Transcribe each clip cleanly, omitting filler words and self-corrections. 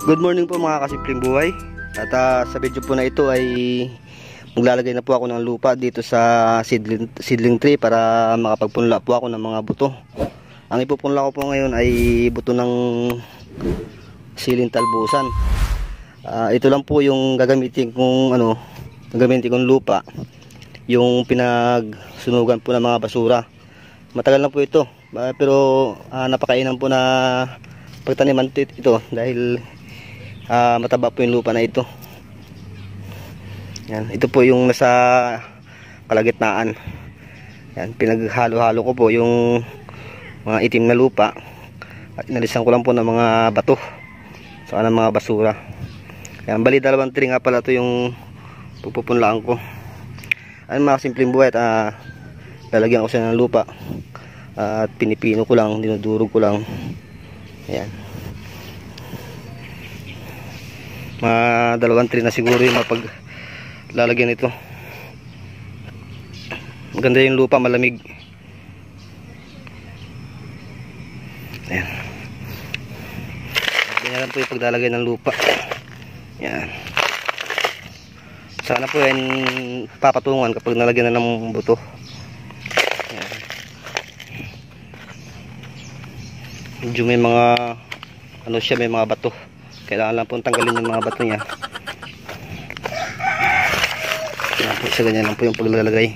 Good morning po mga kasimpleng buhay. At sa video po na ito ay maglalagay na po ako ng lupa dito sa seedling tree para makapagpunla po ako ng mga buto. Ang ipupunla ko po ngayon ay buto ng siling talbusan. Ito lang po yung gagamitin kong lupa, yung pinagsunugan po ng mga basura. Matagal na po ito, pero napakainan po na pagtaniman ito dahil mataba po yung lupa na ito. Yan, ito po yung nasa kalagitnaan. Yan, pinaghalo-halo ko po yung mga itim na lupa at inalisan ko lang po ng mga bato saka ng mga basura. Yan, bali 2 tree nga pala ito yung pupunlaan ko. Ayun mga simpleng buhay, at lalagyan ko siya ng lupa at pinipino ko lang, dinudurog ko lang. Ayan, mga 2 tree na siguro yung lalagyan ito. Maganda yung lupa, malamig. Ayan, ganyan lang po yung paglalagay ng lupa. Ayan, sana po yan papatungan kapag nalagyan na ng buto. Ayan, medyo may mga may mga bato. Kailangan lang po tanggalin yung mga bato niya. Ayan po, sa ganyan lang po yung paglalagay.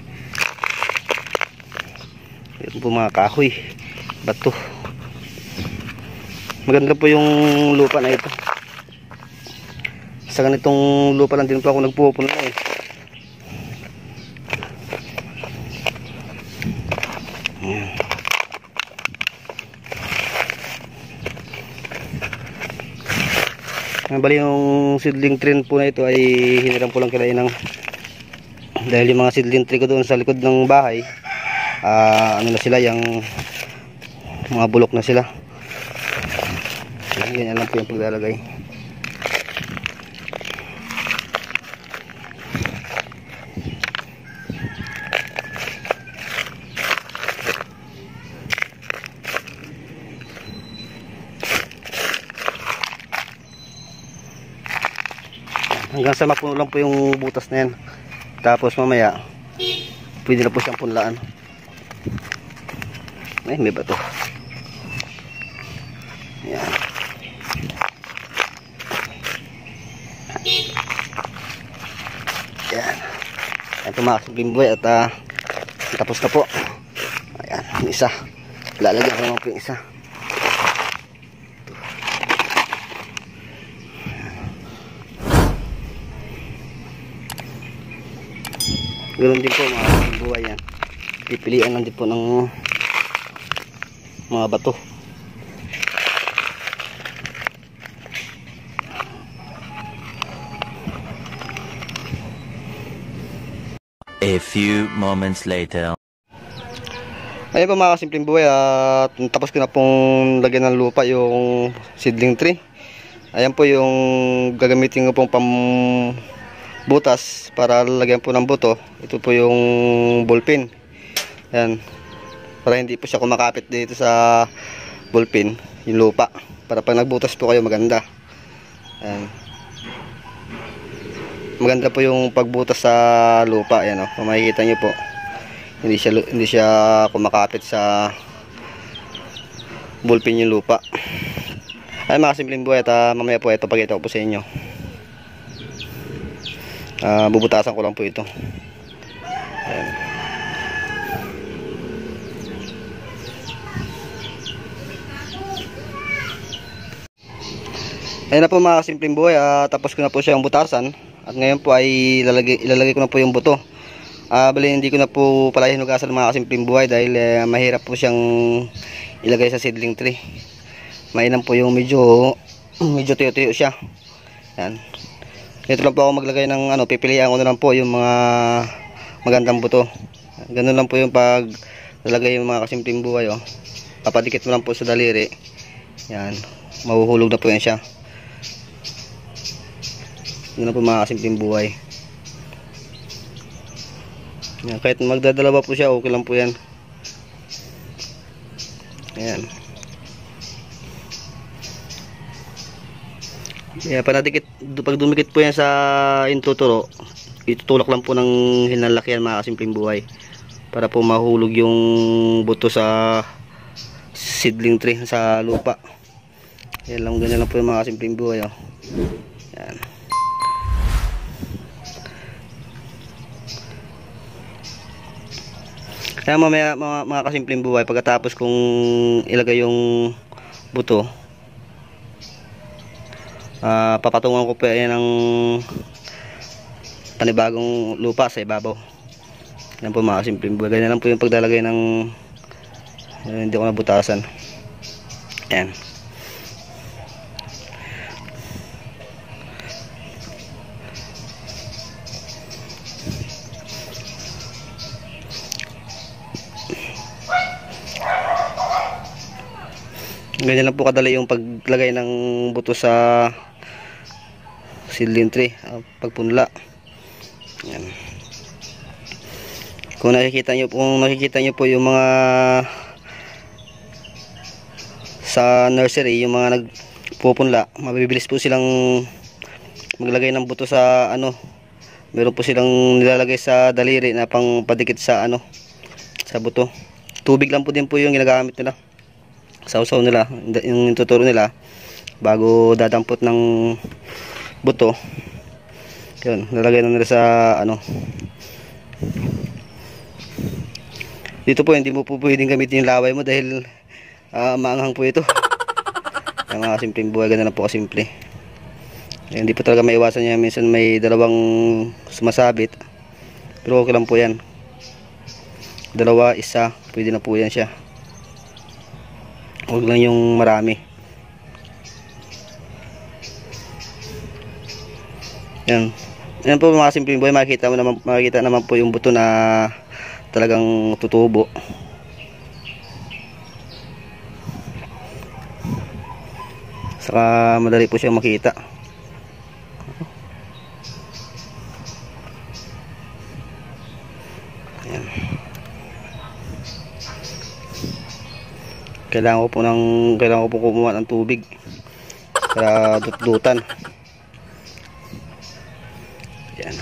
Ayan po mga kahoy, bato. Maganda po yung lupa na ito. Sa ganitong lupa lang din po ako nagpupunla eh. Ayan. Bali yung seedling tree po na ito ay hiniram ko lang kila Inang, dahil yung mga seedling tree ko doon sa likod ng bahay na sila, yung mga bulok na sila. Ganyan lang po yung paglalagay. Hanggang sa mapuno lang po yung butas na yan. Tapos mamaya pwede na po siyang punlaan. Ay, may bato. Ayan. Ayan. Ito mga simpleng buhay, at tapos na po. Ayan, yung isa. Lalagyan ko naman po yung isa. Ganoon din po mga buhay yan. Pipilian lang din po ng mga bato. A few moments later. Ayun po mga simpleng buhay, at tapos ko na pong lagyan ng lupa yung seedling tree. Ayan po yung gagamitin ko pong butas para lalagyan po ng buto. Ito po yung ballpen. Ayan, para hindi po siya kumakapit dito sa ballpen yung lupa, para pag nagbutas po kayo maganda. Ayan, maganda po yung pagbutas sa lupa. Ayan, kung makikita nyo po, hindi siya kumakapit sa ballpen yung lupa. Ay mga simpleng buhay, at mamaya po ito pagkita ko po sa inyo. Bubutasan ko lang po ito. Ayan. Ayan na po mga simpleng buhay, tapos ko na po siyang butasan. At ngayon po ay ilalagay ko na po yung buto. Bali hindi ko na po pala hinugasan mga simpleng buhay dahil mahirap po siyang ilagay sa seedling tree. Mainam po yung medyo tuyo-tuyo siya. Ayan. Ito lang po ako maglagay ng pipilian ko na lang po yung mga magandang buto. Ganun lang po yung paglalagay yung mga kasimpleng buhay. Papadikit mo lang po sa daliri. Yan, mahuhulog na po yan siya. Ganun po mga kasimpleng buhay. Yan, kahit magdadalawa po siya, okay lang po yan. Ayan. Kaya pag dumikit po yan sa intuturo, itutulak lang po ng hinalakyan mga kasimpleng buhay para po mahulog yung buto sa seedling tree sa lupa. Yan lang, ganyan lang po yung mga kasimpleng buhay. Oh. Yan. Kaya mamaya mga kasimpleng buhay, pagkatapos kung ilagay yung buto, papatungan ko po yan ng panibagong lupa sa ibabaw. Yan po mga kasimpleng buhay. Ganyan lang po yung paglalagay ng hindi ko nabutasan. Yan. Ganyan lang po kadali yung paglagay ng buto sa seedling tree, pagpunla. Yan. Kung nakikita nyo po yung mga sa nursery, yung mga nagpupunla, mabibilis po silang maglagay ng buto sa meron po silang nilalagay sa daliri na pang padikit sa sa buto. Tubig lang po din po yung ginagamit nila. Sausaw nila, yung tuturo nila bago dadampot ng buto. Yun, lalagay na nila sa dito po hindi mo po pwedeng gamitin yung laway mo dahil maanghang po ito. Yung mga simpleng buhay, ganun lang po kasimple. Hindi po talaga maiwasan niya, minsan may dalawang sumasabit, pero okay lang po yan. Dalawa, isa, pwede na po yan siya. Huwag lang yung marami. Yan. Yan po mga simpleng buhay, makikita naman po yung buto na talagang tutubo. Saka madali po siyang makita. Yan. Kailangan ko po kumuha ng tubig para dutdutan. Yan.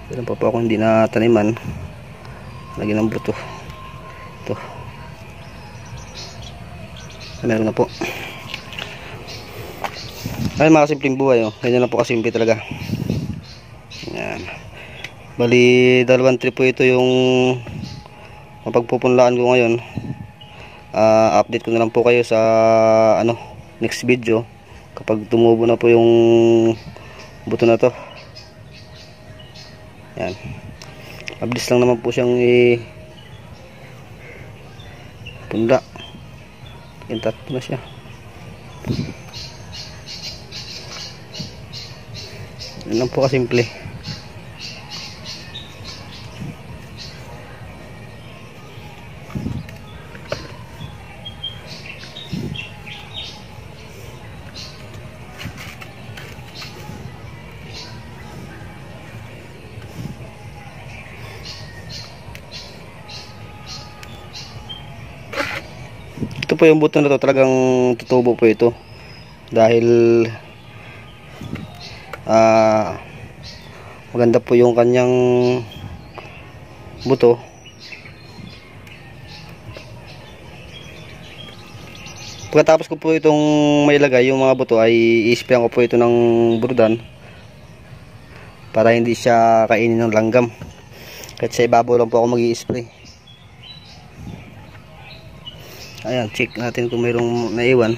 Meron pa po ako hindi na taniman. Lagyan ng buto. Ito. Meron na po. Ay mga simpleng buhay, ganyan lang po kasimple talaga. Yan. Bali 2 trip po ito yung mapagpupunlaan ko ngayon. Update ko na lang po kayo sa next video kapag tumubo na po yung buto na to. Yan. Mabilis lang naman po siyang punla. Intat na siya. Yan lang po kasimple. Ito po yung buto na to, talagang tutubo po ito dahil maganda po yung kanyang buto. Pagkatapos ko po itong mailagay yung mga buto ay i-sprayan ko po ito ng burdan para hindi siya kainin ng langgam. Kahit sa ibabaw lang po ako mag-i-spray. Ayan, check natin kung mayroong naiwan.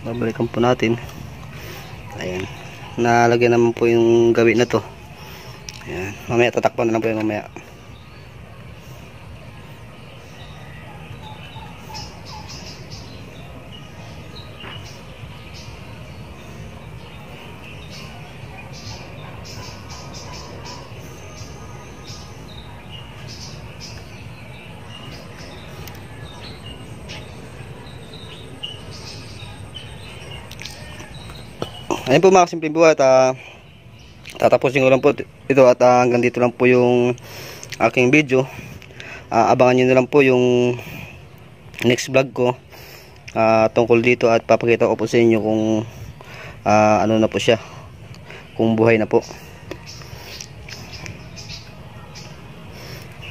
Babalikan po natin. Ayan, nalagyan naman po yung gawi na to. Ayan, mamaya tatakpan na lang po yung mamaya. Ayan po mga simpleng buhay, at tatapusin ko lang po ito at hanggang dito lang po yung aking video. Abangan nyo na lang po yung next vlog ko. tungkol dito at papakita ko po sa inyo kung ano na po siya, kung buhay na po.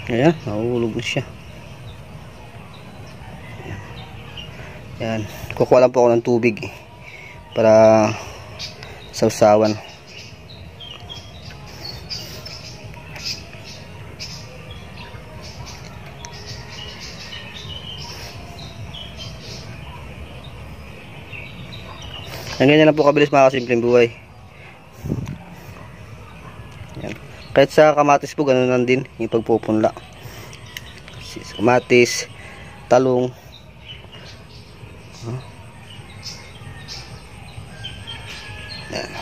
Ayan, nahulog na siya. Ayan, kukuha lang po ako ng tubig para sausawan. Ang ganyan lang po kabilis mga kasimpleng buhay. Yan. Kahit sa kamatis po ganoon lang din yung pagpupunla. Kamatis, talong. Yan.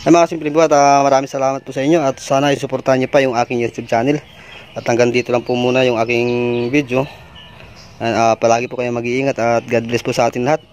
Ay mga simpleng buhat, maraming salamat po sa inyo at sana isuportahan niyo pa yung aking YouTube channel. At hanggang dito lang po muna yung aking video. Palagi po kayong mag-iingat at God bless po sa atin lahat.